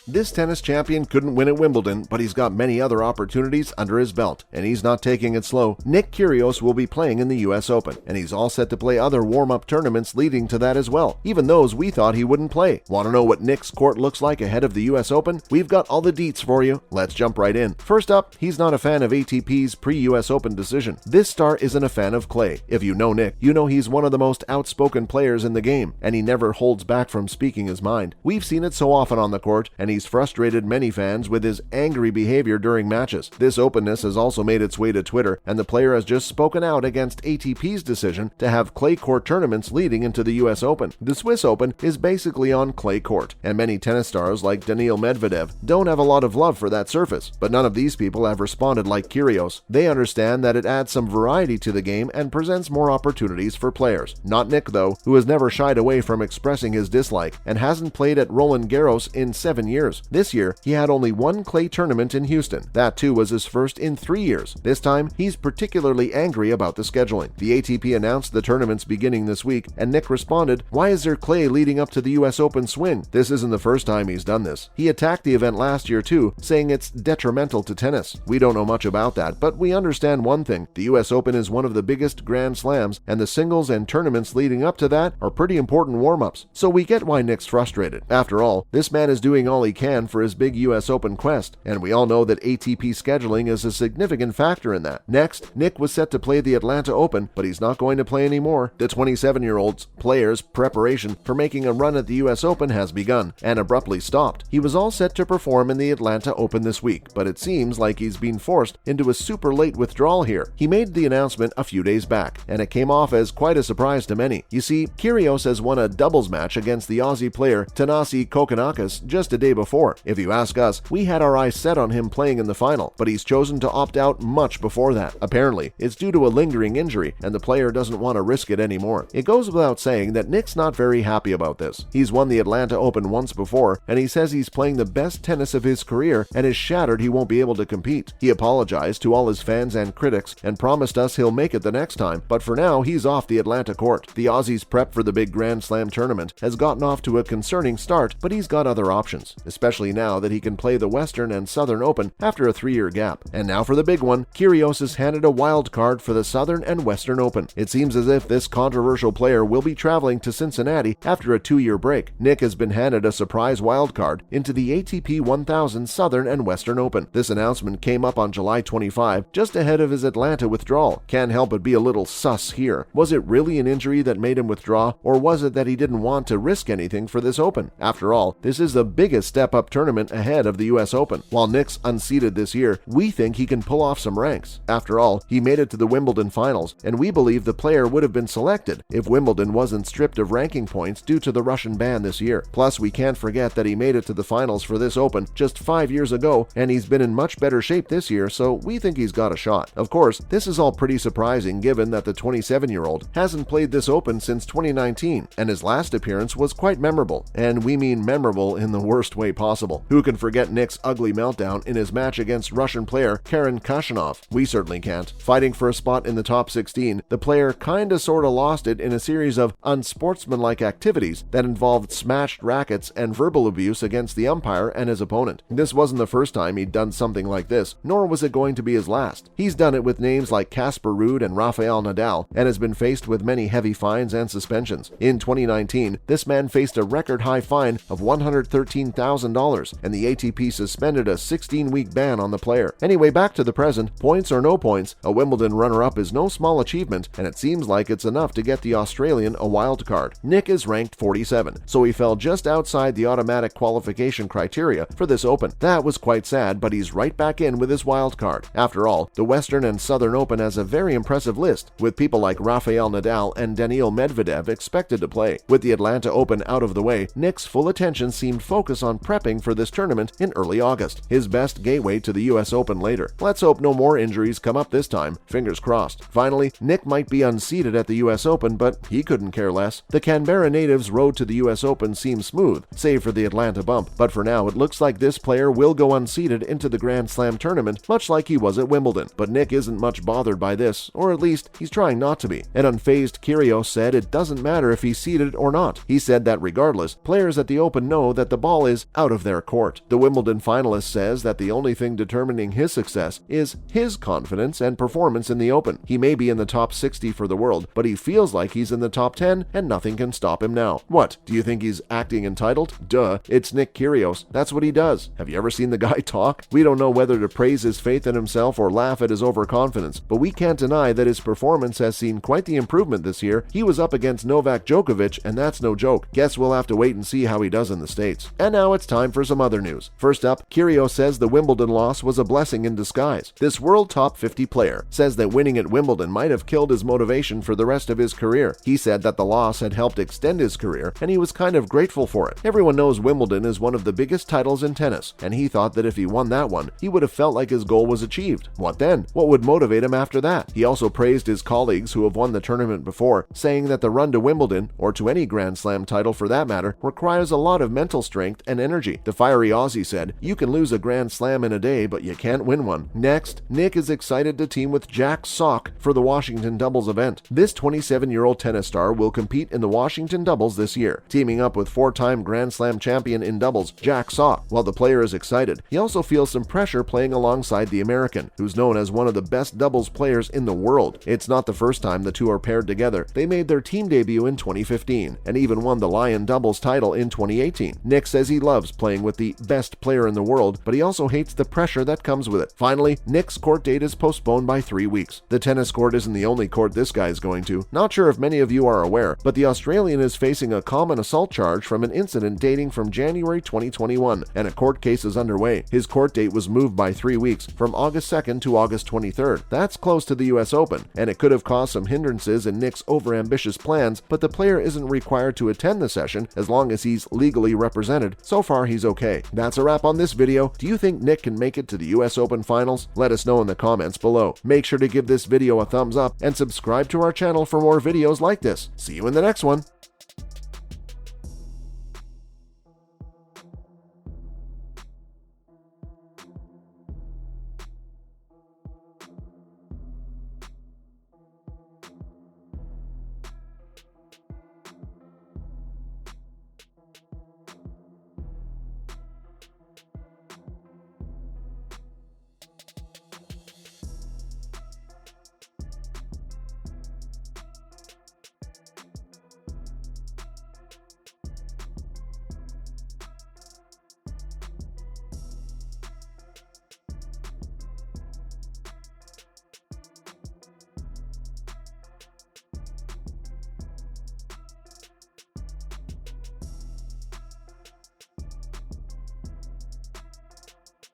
This tennis champion couldn't win at Wimbledon, but he's got many other opportunities under his belt, and he's not taking it slow. Nick Kyrgios will be playing in the US Open, and he's all set to play other warm-up tournaments leading to that as well, even those we thought he wouldn't play. Want to know what Nick's court looks like ahead of the US Open? We've got all the deets for you. Let's jump right in. First up, he's not a fan of ATP's pre-US Open decision. This star isn't a fan of clay. If you know Nick, you know he's one of the most outspoken players in the game, and he never holds back from speaking his mind. We've seen it so often on the court, and he's frustrated many fans with his angry behavior during matches. This openness has also made its way to Twitter, and the player has just spoken out against ATP's decision to have clay court tournaments leading into the US Open. The Swiss Open is basically on clay court, and many tennis stars like Daniil Medvedev don't have a lot of love for that surface. But none of these people have responded like Kyrgios. They understand that it adds some variety to the game and presents more opportunities for players. Not Nick, though, who has never shied away from expressing his dislike and hasn't played at Roland Garros in 7 years. This year, he had only one clay tournament in Houston. That too was his first in 3 years. This time, he's particularly angry about the scheduling. The ATP announced the tournaments beginning this week, and Nick responded, "Why is there clay leading up to the US Open swing? This isn't the first time he's done this." He attacked the event last year too, saying it's detrimental to tennis. We don't know much about that, but we understand one thing. The US Open is one of the biggest Grand Slams, and the singles and tournaments leading up to that are pretty important warm-ups. So we get why Nick's frustrated. After all, this man is doing all he can for his big US Open quest, and we all know that ATP scheduling is a significant factor in that. Next, Nick was set to play the Atlanta Open, but he's not going to play anymore. The 27-year-old's player's preparation for making a run at the US Open has begun, and abruptly stopped. He was all set to perform in the Atlanta Open this week, but it seems like he's been forced into a super late withdrawal here. He made the announcement a few days back, and it came off as quite a surprise to many. You see, Kyrgios has won a doubles match against the Aussie player Thanasi Kokkinakis just a day before. If you ask us, we had our eyes set on him playing in the final, but he's chosen to opt out much before that. Apparently, it's due to a lingering injury, and the player doesn't want to risk it anymore. It goes without saying that Nick's not very happy about this. He's won the Atlanta Open once before, and he says he's playing the best tennis of his career and is shattered he won't be able to compete. He apologized to all his fans and critics and promised us he'll make it the next time, but for now, he's off the Atlanta court. The Aussie's prep for the big Grand Slam tournament has gotten off to a concerning start, but he's got other options, especially now that he can play the Western and Southern Open after a 3-year gap. And now for the big one, Kyrgios is handed a wild card for the Southern and Western Open. It seems as if this controversial player will be traveling to Cincinnati after a 2-year break. Nick has been handed a surprise wild card into the ATP 1000 Southern and Western Open. This announcement came up on July 25, just ahead of his Atlanta withdrawal. Can't help but be a little sus here. Was it really an injury that made him withdraw, or was it that he didn't want to risk anything for this Open? After all, this is the biggest step-up tournament ahead of the US Open. While Nick's unseeded this year, we think he can pull off some ranks. After all, he made it to the Wimbledon finals, and we believe the player would have been selected if Wimbledon wasn't stripped of ranking points due to the Russian ban this year. Plus, we can't forget that he made it to the finals for this Open just 5 years ago, and he's been in much better shape this year, so we think he's got a shot. Of course, this is all pretty surprising given that the 27-year-old hasn't played this Open since 2019, and his last appearance was quite memorable, and we mean memorable in the worst way possible. Who can forget Nick's ugly meltdown in his match against Russian player Karen Khachanov? We certainly can't. Fighting for a spot in the top 16, the player kinda sorta lost it in a series of unsportsmanlike activities that involved smashed rackets and verbal abuse against the umpire and his opponent. This wasn't the first time he'd done something like this, nor was it going to be his last. He's done it with names like Casper Ruud and Rafael Nadal, and has been faced with many heavy fines and suspensions. In 2019, this man faced a record-high fine of $113,000, and the ATP suspended a 16-week ban on the player. Anyway, back to the present. Points or no points, a Wimbledon runner-up is no small achievement, and it seems like it's enough to get the Australian a wild card. Nick is ranked 47, so he fell just outside the automatic qualification criteria for this Open. That was quite sad, but he's right back in with his wild card. After all, the Western and Southern Open has a very impressive list, with people like Rafael Nadal and Daniil Medvedev expected to play. With the Atlanta Open out of the way, Nick's full attention seemed focused on prepping for this tournament in early August, his best gateway to the US Open later. Let's hope no more injuries come up this time. Fingers crossed. Finally, Nick might be unseeded at the US Open, but he couldn't care less. The Canberra native's road to the US Open seems smooth, save for the Atlanta bump, but for now it looks like this player will go unseeded into the Grand Slam tournament, much like he was at Wimbledon. But Nick isn't much bothered by this, or at least he's trying not to be. An unfazed Kyrgios said it doesn't matter if he's seeded or not. He said that regardless, players at the Open know that the ball is out of their court. The Wimbledon finalist says that the only thing determining his success is his confidence and performance in the Open. He may be in the top 60 for the world, but he feels like he's in the top 10 and nothing can stop him now. What, do you think he's acting entitled? Duh, it's Nick Kyrgios. That's what he does. Have you ever seen the guy talk? We don't know whether to praise his faith in himself or laugh at his overconfidence, but we can't deny that his performance has seen quite the improvement this year. He was up against Novak Djokovic, and that's no joke. Guess we'll have to wait and see how he does in the States. And now it's time for some other news. First up, Kyrgios says the Wimbledon loss was a blessing in disguise. This world top 50 player says that winning at Wimbledon might have killed his motivation for the rest of his career. He said that the loss had helped extend his career, and he was kind of grateful for it. Everyone knows Wimbledon is one of the biggest titles in tennis, and he thought that if he won that one, he would have felt like his goal was achieved. What then? What would motivate him after that? He also praised his colleagues who have won the tournament before, saying that the run to Wimbledon, or to any Grand Slam title for that matter, requires a lot of mental strength and energy. The fiery Aussie said, "You can lose a Grand Slam in a day, but you can't win one." Next, Nick is excited to team with Jack Sock for the Washington doubles event. This 27-year-old tennis star will compete in the Washington doubles this year, teaming up with four-time Grand Slam champion in doubles Jack Sock. While the player is excited, he also feels some pressure playing alongside the American, who's known as one of the best doubles players in the world. It's not the first time the two are paired together. They made their team debut in 2015 and even won the Lion doubles title in 2018. Nick says he loves playing with the best player in the world, but he also hates the pressure that comes with it. Finally, Nick's court date is postponed by 3 weeks. The tennis court isn't the only court this guy is going to. Not sure if many of you are aware, but the Australian is facing a common assault charge from an incident dating from January 2021, and a court case is underway. His court date was moved by 3 weeks, from August 2nd to August 23rd. That's close to the US Open, and it could have caused some hindrances in Nick's overambitious plans, but the player isn't required to attend the session as long as he's legally represented. So far, he's okay. That's a wrap on this video. Do you think Nick can make it to the US Open Finals? Let us know in the comments below. Make sure to give this video a thumbs up and subscribe to our channel for more videos like this. See you in the next one.